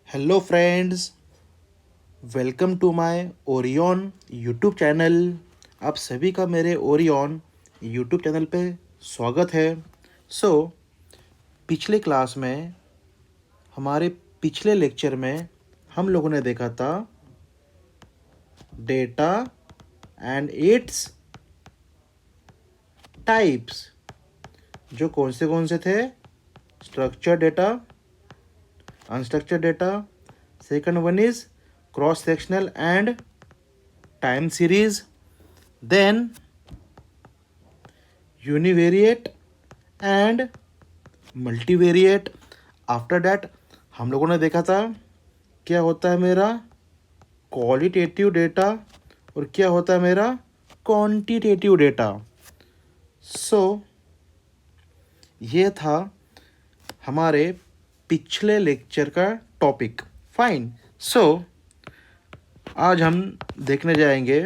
Hello friends, welcome to my Orion YouTube channel. आप सभी का मेरे ओरियन यूट्यूब चैनल पे स्वागत है। सो पिछले क्लास में, हमारे पिछले लेक्चर में हम लोगों ने देखा था डेटा एंड इट्स टाइप्स। जो कौन से थे? Structure data, unstructured data. Second one is cross sectional and time series. Then univariate and multivariate. After that हम लोगों ने देखा था क्या होता है मेरा क्वालिटेटिव डेटा और क्या होता है मेरा क्वांटिटेटिव डेटा। सो ये था हमारे पिछले लेक्चर का टॉपिक। फाइन। सो आज हम देखने जाएंगे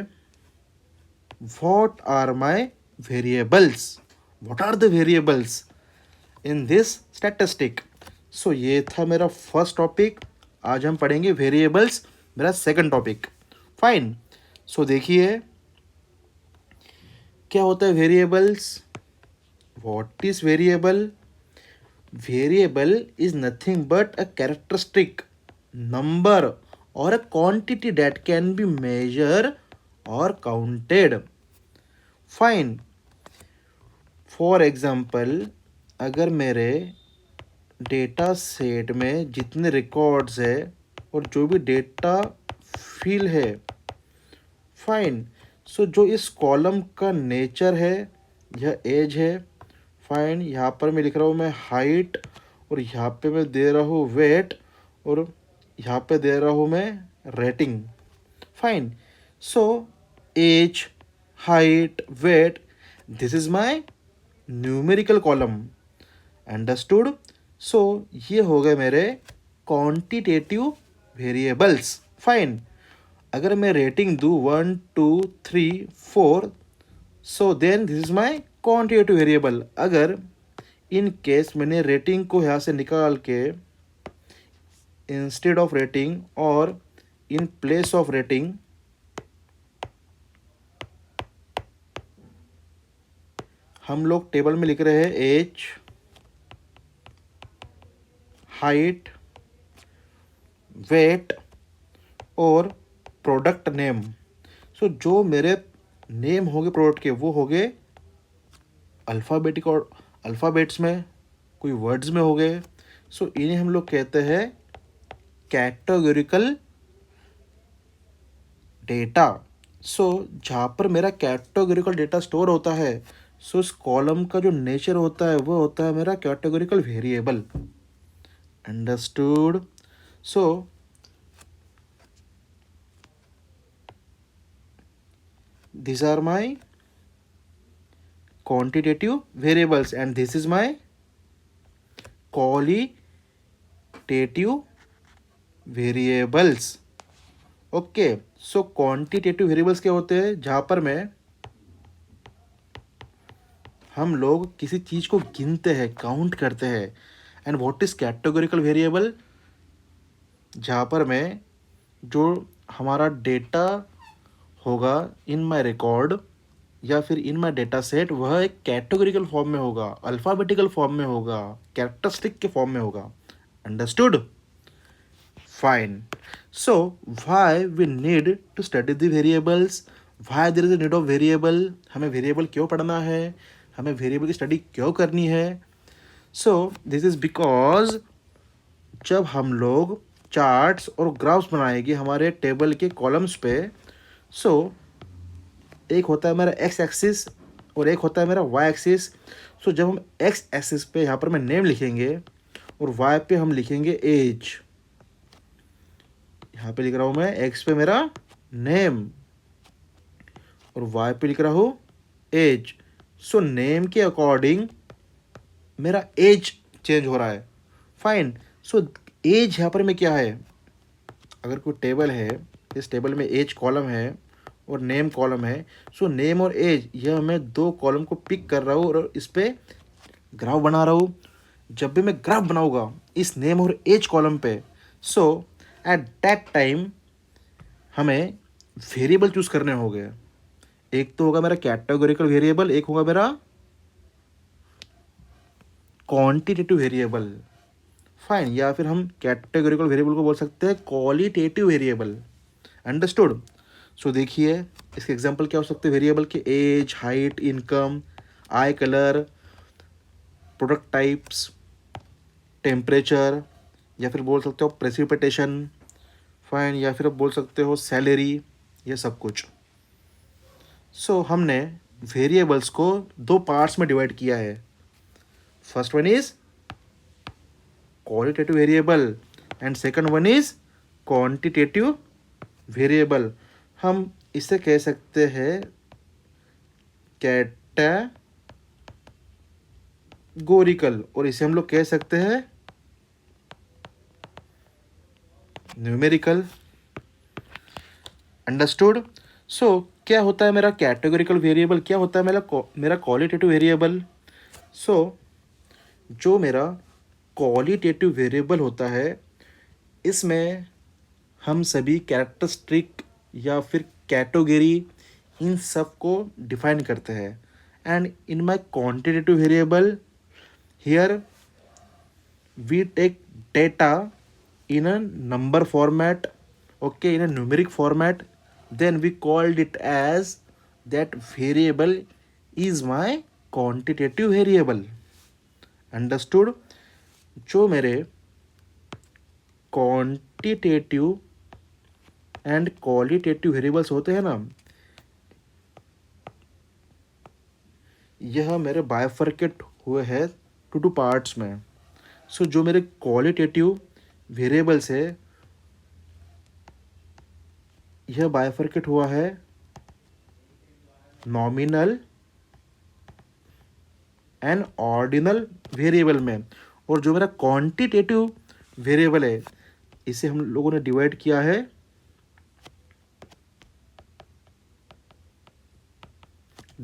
what are my variables, what are the variables in this statistic. So ये था मेरा फर्स्ट टॉपिक। आज हम पढ़ेंगे वेरिएबल्स, मेरा सेकंड टॉपिक। फाइन। सो देखिए क्या होता है variables. What is variable? Variable is nothing but a characteristic, number or a quantity that can be measure or counted. Fine. For example, अगर मेरे डेटा सेट में जितने रिकॉर्ड्स है और जो भी डेटा फील्ड है, फाइन। सो जो इस कॉलम का नेचर है यह एज है। फाइन। यहाँ पर मैं लिख रहा हूँ मैं हाइट, और यहाँ पे मैं दे रहा हूँ वेट, और यहाँ पे दे रहा हूँ मैं rating. Fine. So age, height, weight, this is my numerical column. Understood? So ये हो गए मेरे क्वांटिटेटिव वेरिएबल्स। फाइन। अगर मैं रेटिंग दूँ 1 2 3 4, so then this is my quantitative variable. अगर इन केस मैंने रेटिंग को यहाँ से निकाल के इंस्टेड ऑफ रेटिंग और इन प्लेस ऑफ रेटिंग हम लोग टेबल में लिख रहे हैं एज, हाइट, वेट और प्रोडक्ट नेम। सो जो मेरे नेम हो गए प्रोडक्ट के, वो हो गए अल्फ़ाबेटिक और अल्फ़ाबेट्स में, कोई वर्ड्स में हो गए। सो इन्हें हम लोग कहते हैं कैटेगोरिकल डेटा। सो जहाँ पर मेरा कैटेगोरिकल डेटा स्टोर होता है, सो इस कॉलम का जो नेचर होता है वो होता है मेरा categorical variable. Understood? So these are my quantitative variables and this is my qualitative variables. Okay. So quantitative variables क्या होते हैं? जहाँ पर मैं हम लोग किसी चीज़ को गिनते हैं, काउंट करते हैं। And what is categorical variable? जहाँ पर मैं जो हमारा डेटा होगा इन माय रिकॉर्ड या फिर इन माय डेटा सेट, वह एक कैटेगोरिकल फॉर्म में होगा, अल्फ़ाबेटिकल फॉर्म में होगा, कैरेक्टरिस्टिक के फॉर्म में होगा। Understood? Fine. So why we need to study the variables, why there is a need of variable. हमें वेरिएबल क्यों पढ़ना है, हमें वेरिएबल की स्टडी क्यों करनी है? सो दिस इज बिकॉज जब हम लोग चार्ट्स और ग्राफ्स बनाएंगे हमारे टेबल के कॉलम्स पे, सो एक होता है मेरा एक्स एक्सिस और एक होता है मेरा वाई एक्सिस। सो जब हम एक्स एक्सिस पे यहाँ पर मैं नेम लिखेंगे और वाई पे हम लिखेंगे एज। यहाँ पे लिख रहा हूँ मैं एक्स पे मेरा नेम और वाई पे लिख रहा हूँ एज। सो नेम के अकॉर्डिंग मेरा एज चेंज हो रहा है। फाइन। सो एज यहाँ पर में क्या है? अगर कोई टेबल है, इस टेबल में एज कॉलम है और नेम कॉलम है। सो नेम और एज, यह मैं दो कॉलम को पिक कर रहा हूँ और इस पर ग्राफ बना रहा हूँ। जब भी मैं ग्राफ बनाऊंगा इस नेम और एज कॉलम पे, सो एट दैट टाइम हमें वेरिएबल चूज करने होंगे। एक तो होगा मेरा कैटेगोरिकल वेरिएबल, एक होगा मेरा क्वांटिटेटिव वेरिएबल। फाइन, या फिर हम कैटेगोरिकल वेरिएबल को बोल सकते हैं क्वालिटेटिव वेरिएबल। अंडरस्टूड। सो देखिए इसके एग्जांपल क्या हो सकते हैं वेरिएबल के, age, height, income, eye colour, product types, temperature, या फिर बोल सकते हो प्रेसिपिटेशन। फाइन, या फिर आप बोल सकते हो सैलरी, ये सब कुछ। सो हमने वेरिएबल्स को दो पार्ट्स में डिवाइड किया है। First one is qualitative variable and second one is quantitative variable. हम इसे कह सकते हैं कैटेगोरिकल, और इसे हम लोग कह सकते हैं न्यूमेरिकल। अंडरस्टूड। सो क्या होता है मेरा कैटेगोरिकल वेरिएबल, क्या होता है मेरा क्वालिटेटिव वेरिएबल। सो जो मेरा क्वालिटेटिव वेरिएबल होता है इसमें हम सभी कैरेक्टरिस्टिक या फिर कैटेगरी इन सब को डिफाइन करते हैं। And in my quantitative variable here we take data in a number format, okay, in a numeric format, then we called it as that variable is my quantitative variable. Understood। जो मेरे quantitative and qualitative variables होते हैं ना, यह मेरे bifurcate हुए हैं two parts में। सो जो मेरे क्वालिटेटिव वेरिएबल्स है यह बायफर्केट हुआ है नॉमिनल एंड ऑर्डिनल वेरिएबल में। और जो मेरा क्वांटिटेटिव वेरिएबल है इसे हम लोगों ने डिवाइड किया है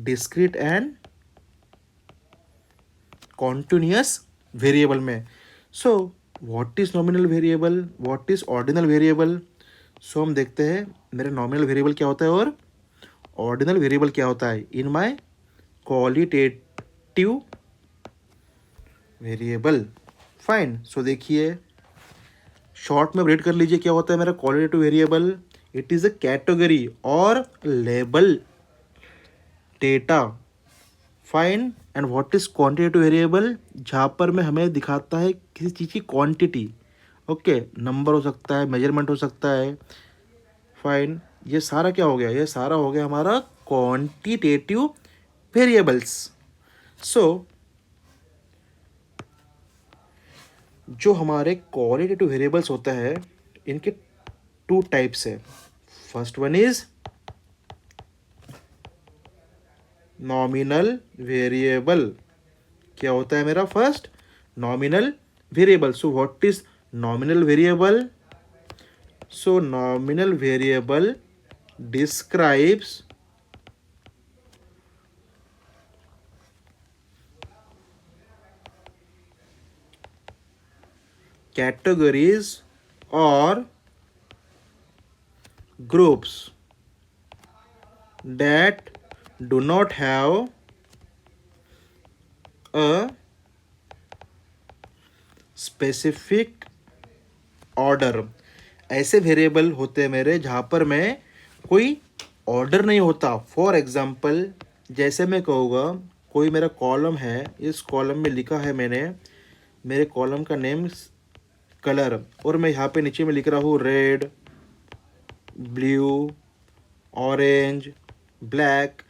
डिस्क्रीट एंड कॉन्टिन्यूअस वेरिएबल में। So what is nominal variable, what is ordinal variable. So हम देखते हैं मेरे नॉमिनल वेरिएबल क्या होता है और ऑर्डिनल वेरिएबल क्या होता है in my qualitative variable. Fine. So देखिए शॉर्ट में रीड कर लीजिए क्या होता है मेरा qualitative variable. It is a category or label data. Fine. And what is quantitative variable, जहाँ पर में हमें दिखाता है किसी चीज़ की क्वांटिटी। ओके, नंबर हो सकता है, मेजरमेंट हो सकता है। फाइन, ये सारा क्या हो गया, ये सारा हो गया हमारा क्वांटिटेटिव वेरिएबल्स। सो जो हमारे क्वालिटेटिव वेरिएबल्स होता है इनके टू टाइप्स है। First one is nominal variable. क्या होता है मेरा first nominal variable. So what is nominal variable. So nominal variable describes categories or groups that do not have a specific order। ऐसे variable होते हैं मेरे जहाँ पर मैं कोई ऑर्डर नहीं होता। फॉर एग्जांपल जैसे मैं कहूँगा कोई मेरा कॉलम है, इस कॉलम में लिखा है मैंने मेरे कॉलम का नेम कलर, और मैं यहाँ पे नीचे में लिख रहा हूँ रेड, ब्लू, ऑरेंज, ब्लैक।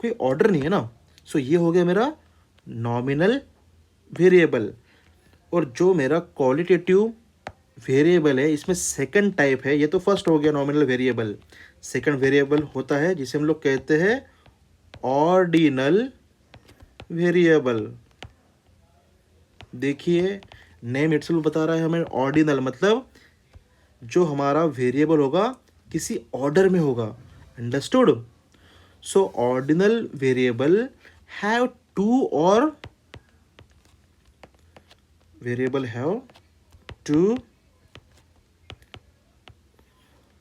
कोई ऑर्डर नहीं है ना। सो ये हो गया मेरा नॉमिनल वेरिएबल। और जो मेरा क्वालिटेटिव वेरिएबल है इसमें सेकंड टाइप है, ये तो फर्स्ट हो गया नॉमिनल वेरिएबल। सेकंड वेरिएबल होता है जिसे हम लोग कहते हैं ऑर्डिनल वेरिएबल। देखिए नेम इटसेल्फ बता रहा है हमें ऑर्डिनल मतलब जो हमारा वेरिएबल होगा किसी ऑर्डर में होगा। Understood. So ordinal variable have two or variable have two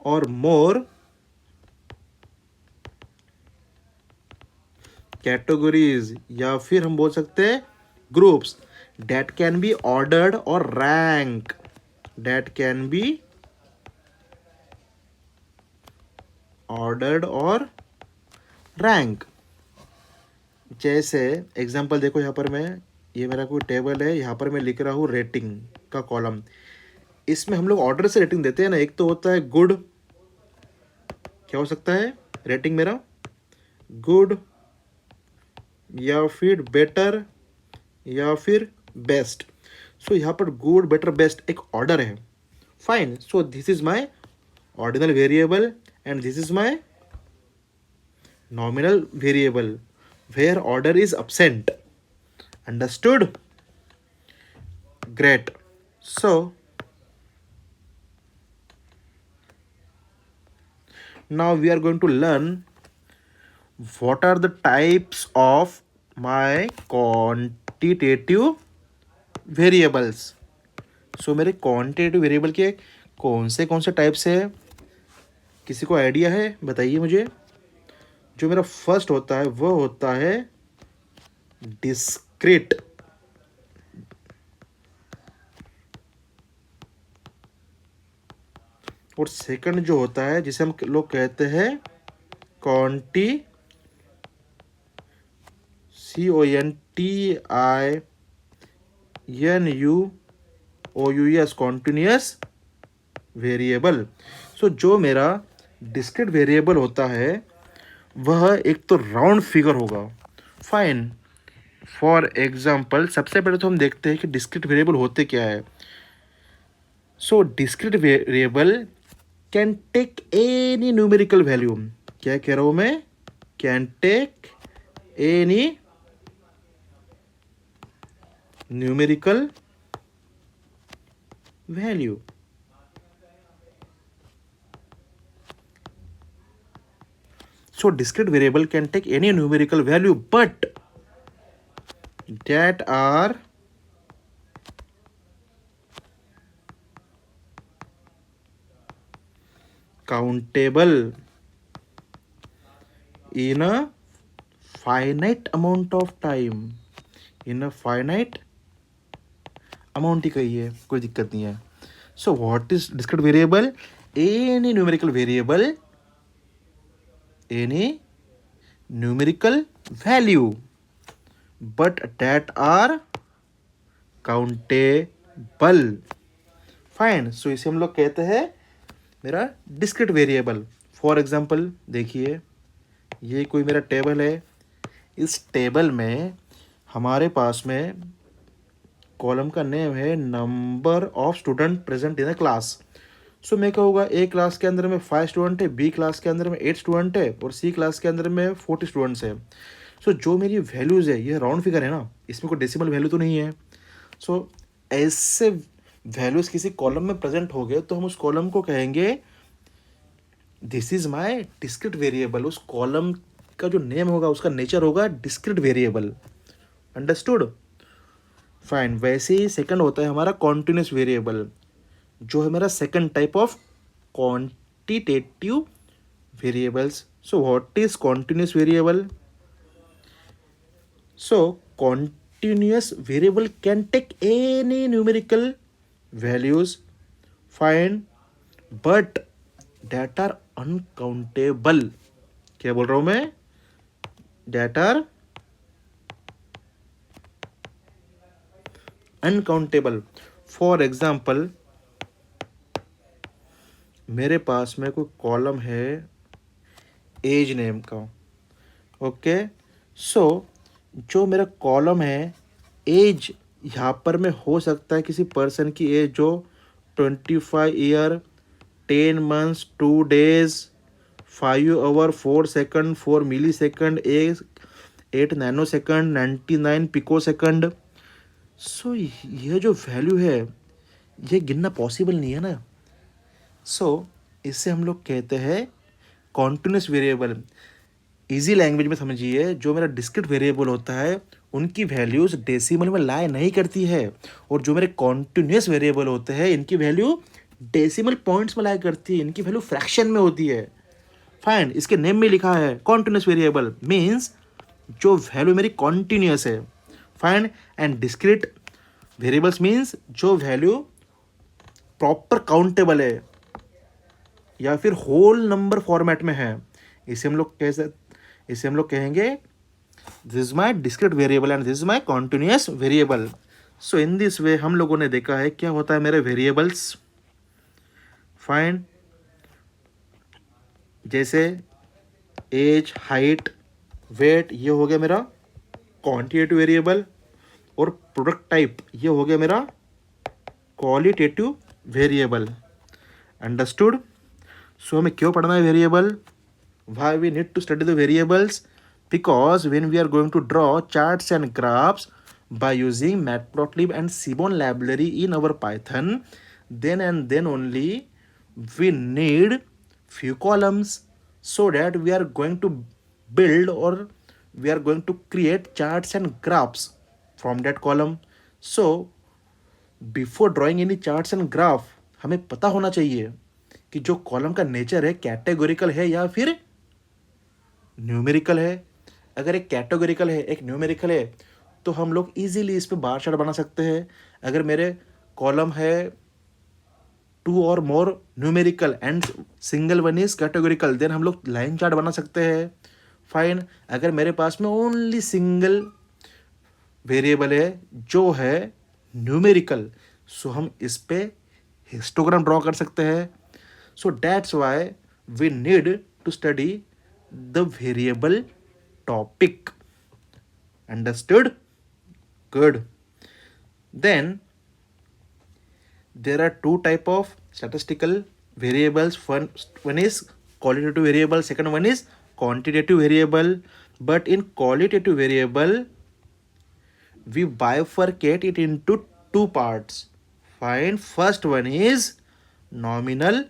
or more categories, या फिर हम बोल सकते हैं groups that can be ordered or rank, that can be ordered or rank। जैसे एग्जांपल देखो, यहाँ पर मैं, ये मेरा कोई टेबल है, यहाँ पर मैं लिख रहा हूँ रेटिंग का कॉलम। इसमें हम लोग ऑर्डर से रेटिंग देते हैं ना। एक तो होता है गुड, क्या हो सकता है रेटिंग मेरा, गुड या फिर बेटर या फिर बेस्ट। सो यहाँ पर गुड बेटर बेस्ट एक ऑर्डर है। Fine, so this is my ordinal variable and this is my nominal variable where order is absent. Understood? Great. So now we are going to learn what are the types of my quantitative variables. So मेरे quantitative variable के कौन से types है, किसी को idea है बताइए मुझे। जो मेरा फर्स्ट होता है वो होता है डिस्क्रीट, और सेकंड जो होता है जिसे हम लोग कहते हैं क्वांटी, CONTINUOUS, कॉन्टिन्यूस वेरिएबल। सो जो मेरा डिस्क्रीट वेरिएबल होता है वह एक तो राउंड फिगर होगा। फाइन, फॉर एग्जाम्पल सबसे पहले तो हम देखते हैं कि डिस्क्रीट वेरिएबल होते क्या है। So discrete variable can take any numerical value. क्या कह रहा हूँ मैं, can take any numerical value. So discrete variable can take any numerical value, but that are countable in a finite amount of time. In a finite amount ही कहिए, कोई दिक्कत नहीं है। So what is discrete variable? Any numerical variable, any numerical value, but that are countable. Fine, so इसे हम लोग कहते हैं मेरा डिस्क्रीट वेरिएबल। फॉर एग्जांपल देखिए, ये कोई मेरा टेबल है। इस टेबल में हमारे पास में कॉलम का नेम है number of student present in the class. So मैं कहूँगा ए क्लास के अंदर में 5 स्टूडेंट है, बी क्लास के अंदर में 8 स्टूडेंट है, और सी क्लास के अंदर में 40 स्टूडेंट्स है। सो जो मेरी वैल्यूज़ है ये राउंड फिगर है ना, इसमें कोई डेसिमल वैल्यू तो नहीं है। सो ऐसे वैल्यूज़ किसी कॉलम में प्रेजेंट हो गए तो हम उस कॉलम को कहेंगे this is my discrete variable. उस कॉलम का जो नेम होगा उसका नेचर होगा डिस्क्रीट वेरिएबल। अंडरस्टूड? फाइन। वैसे ही सेकंड होता है हमारा कॉन्टिन्यूस वेरिएबल, जो है मेरा second type of quantitative variables. So what is continuous variable? So continuous variable can take any numerical values, fine, but that are uncountable। क्या बोल रहा हूं मैं? that are uncountable। for example, मेरे पास में कोई कॉलम है एज नेम का। ओके, सो जो मेरा कॉलम है एज, यहाँ पर में हो सकता है किसी पर्सन की एज जो 25 year 10 months 2 days 5 hour 4 second 4 millisecond 8 nanosecond 99 picosecond. So ये जो वैल्यू है ये गिनना पॉसिबल नहीं है ना। सो इससे हम लोग कहते हैं कॉन्टिन्यूस वेरिएबल। इजी लैंग्वेज में समझिए, जो मेरा डिस्क्रीट वेरिएबल होता है उनकी वैल्यूज़ डेसिमल में लाई नहीं करती है, और जो मेरे कॉन्टिन्यूस वेरिएबल होते हैं इनकी वैल्यू डेसिमल पॉइंट्स में लाया करती है, इनकी वैल्यू फ्रैक्शन में होती है। फाइन, इसके नेम में लिखा है कॉन्टिन्यूस वेरिएबल, मीन्स जो वैल्यू मेरी कॉन्टिन्यूस है। Fine, and discrete variables means जो वैल्यू प्रॉपर काउंटेबल है या फिर होल नंबर फॉर्मेट में है, इसे हम लोग कहेंगे this is my discrete variable and this is my continuous variable. So in this way हम लोगों ने देखा है क्या होता है मेरे वेरिएबल्स। फाइन, जैसे एज, हाइट, वेट, ये हो गया मेरा क्वांटिटेटिव वेरिएबल, और प्रोडक्ट टाइप ये हो गया मेरा क्वालिटेटिव वेरिएबल। अंडरस्टूड। सो हमें क्यों पढ़ना है variable? Why we need to study the variables? Because when we are going to draw charts and graphs by using matplotlib and seaborn library in our python, then and then only we need few columns, so that we are going to build or we are going to create charts and graphs from that column. So before drawing any charts and graph हमें पता होना चाहिए कि जो column का nature है categorical है या फिर न्यूमेरिकल है। अगर एक कैटेगोरिकल है, एक न्यूमेरिकल है, तो हम लोग इजीली इस पे बार चार्ट बना सकते हैं। अगर मेरे कॉलम है 2 or more numerical and single one is categorical, then हम लोग लाइन चार्ट बना सकते हैं। फाइन, अगर मेरे पास में ओनली सिंगल वेरिएबल है जो है न्यूमेरिकल, सो हम इस पे हिस्टोग्राम ड्रॉ कर सकते हैं। So that's why we need to study the variable topic. Understood? Good. Then there are two type of statistical variables. One is qualitative variable, second one is quantitative variable. But in qualitative variable we bifurcate it into two parts. Fine, first one is nominal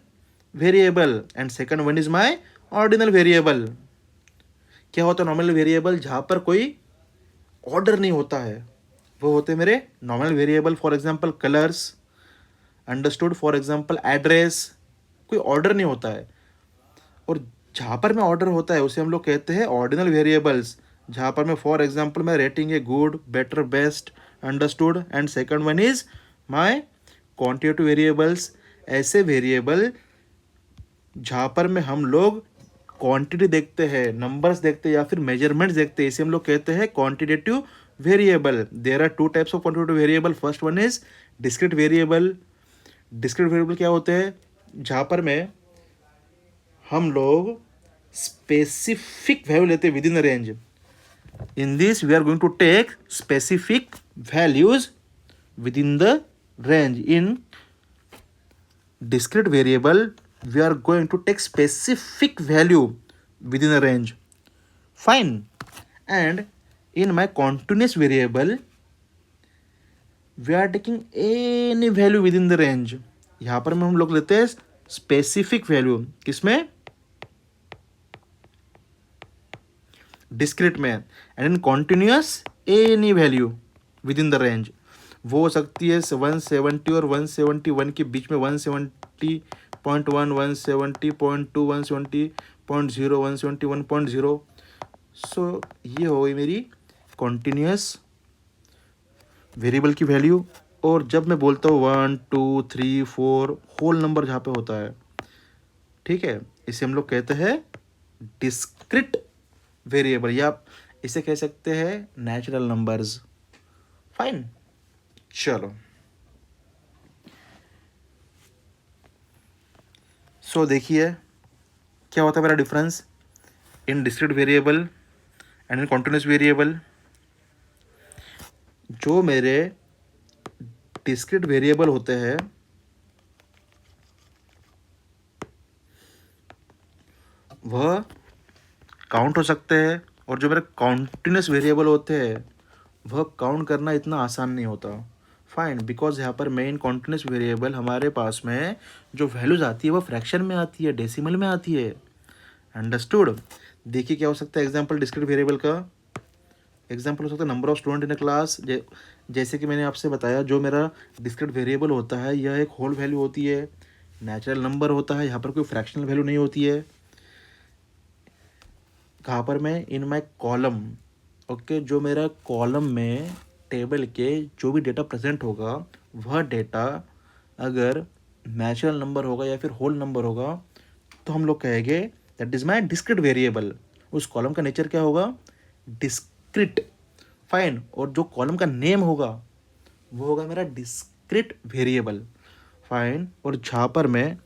variable and second one is my ordinal variable. क्या होता है nominal variable? जहाँ पर कोई order नहीं होता है, वो होते मेरे nominal variable. For example colours. Understood? For example address, कोई ऑर्डर नहीं होता है। और जहाँ पर में ऑर्डर होता है उसे हम लोग कहते हैं ऑर्डिनल वेरिएबल्स, जहाँ पर मैं फॉर एग्जांपल मैं रेटिंग है good, better, best. Understood? And second one is my quantitative variables, ऐसे वेरिएबल जहाँ पर में हम लोग क्वांटिटी देखते हैं, नंबर्स देखते हैं या फिर मेजरमेंट्स देखते हैं, इसे हम लोग कहते हैं quantitative variable. There are two types of quantitative variable. First one is discrete variable. Discrete variable क्या होते हैं? जहाँ पर में हम लोग स्पेसिफिक वैल्यू लेते हैं within the range. In this we are going to take specific values within the range. In discrete variable we are going to take specific value within a range. Fine. And in my continuous variable we are taking any value within the range. यहाँ पर हम लोग लेते हैं specific value, किसमें? discrete में। and in continuous any value within the range. वो हो सकती है 170 और 171 के बीच में, 170.1, 170.2, 170.0, 171.0। सो ये हो गई मेरी कॉन्टिन्यूस वेरिएबल की वैल्यू। और जब मैं बोलता हूँ 1, 2, 3, 4 होल नंबर जहाँ पे होता है, ठीक है, इसे हम लोग कहते हैं डिस्क्रिट वेरिएबल, या इसे कह सकते हैं नेचुरल नंबर्स। फाइन, चलो। सो देखिए क्या होता है मेरा difference in discrete variable and in continuous variable. जो मेरे डिस्क्रीट वेरिएबल होते हैं वह काउंट हो सकते हैं, और जो मेरे कॉन्टिन्यूस वेरिएबल होते हैं वह काउंट करना इतना आसान नहीं होता। फाइन, बिकॉज यहाँ पर मेन कॉन्टिन्यूस वेरिएबल हमारे पास में जो वैल्यूज आती है वो फ्रैक्शन में आती है, डेसिमल में आती है। अंडरस्टूड? देखिए क्या हो सकता है एग्जांपल डिस्क्रीट वेरिएबल का। एग्जांपल हो सकता है number of student in a class. जैसे कि मैंने आपसे बताया जो मेरा डिस्क्रीट वेरिएबल होता है यह एक होल वैल्यू होती है, नेचुरल नंबर होता है, यहाँ पर कोई फ्रैक्शनल वैल्यू नहीं होती है। कहाँ पर मैं इन माई कॉलम, ओके, जो मेरा कॉलम में टेबल के जो भी डेटा प्रेजेंट होगा वह डेटा अगर नेचुरल नंबर होगा या फिर होल नंबर होगा तो हम लोग कहेंगे that is my discrete variable. उस कॉलम का नेचर क्या होगा? डिस्क्रिट। फाइन। और जो कॉलम का नेम होगा वो होगा मेरा डिस्क्रिट वेरिएबल। फाइन। और जहाँ पर मैं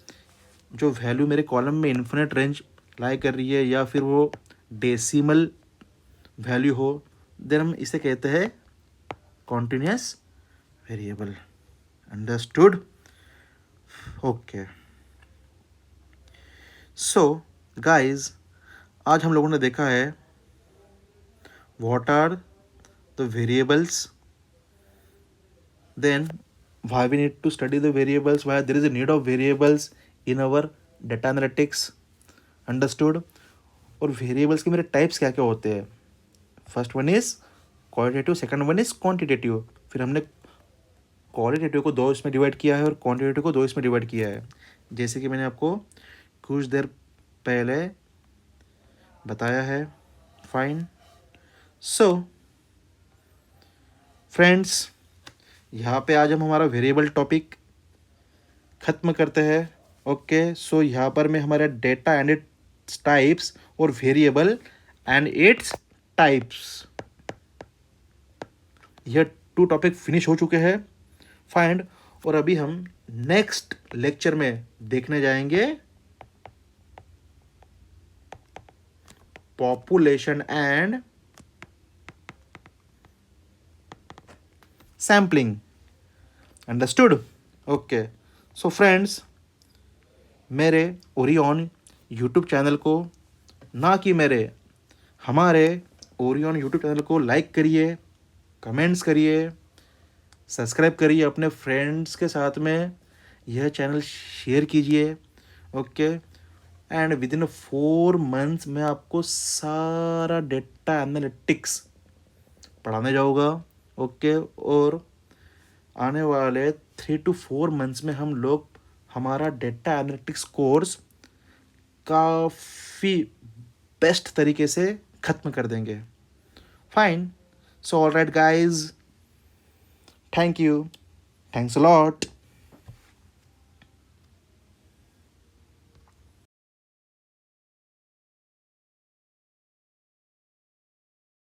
जो वैल्यू मेरे कॉलम में इन्फिनिट रेंज लाई कर रही है या फिर वो डेसिमल वैल्यू हो, देन हम इसे कहते हैं continuous variable. Understood? Okay. So guys, आज हम लोगों ने देखा है what are the variables, then why we need to study the variables, why there is a need of variables in our data analytics. Understood? और वेरिएबल्स के मेरे types क्या क्या होते हैं? First one is qualitative, second one is quantitative. फिर हमने qualitative को दो इसमें डिवाइड किया है और क्वांटिटेटिव को दो इसमें डिवाइड किया है, जैसे कि मैंने आपको कुछ देर पहले बताया है। फाइन। सो फ्रेंड्स, यहाँ पे आज हम हमारा वेरिएबल टॉपिक ख़त्म करते हैं। ओके। सो यहाँ पर मैं हमारा डेटा एंड इट्स टाइप्स और वेरिएबल एंड इट्स टाइप्स, यह 2 टॉपिक फिनिश हो चुके हैं। फाइंड। और अभी हम नेक्स्ट लेक्चर में देखने जाएंगे population and sampling. Understood? Okay. So friends, मेरे ओरियन यूट्यूब चैनल को, ना कि हमारे ओरियन यूट्यूब चैनल को लाइक करिए, कमेंट्स करिए, सब्सक्राइब करिए, अपने फ्रेंड्स के साथ में यह चैनल शेयर कीजिए। Okay. And with in 4 months मैं आपको सारा डेटा एनालिटिक्स पढ़ाने जाऊँगा। ओके। और आने वाले 3 to 4 मंथ्स में हम लोग हमारा डेटा एनालिटिक्स कोर्स काफ़ी बेस्ट तरीके से ख़त्म कर देंगे। Fine. So all right guys, thank you, thanks a lot.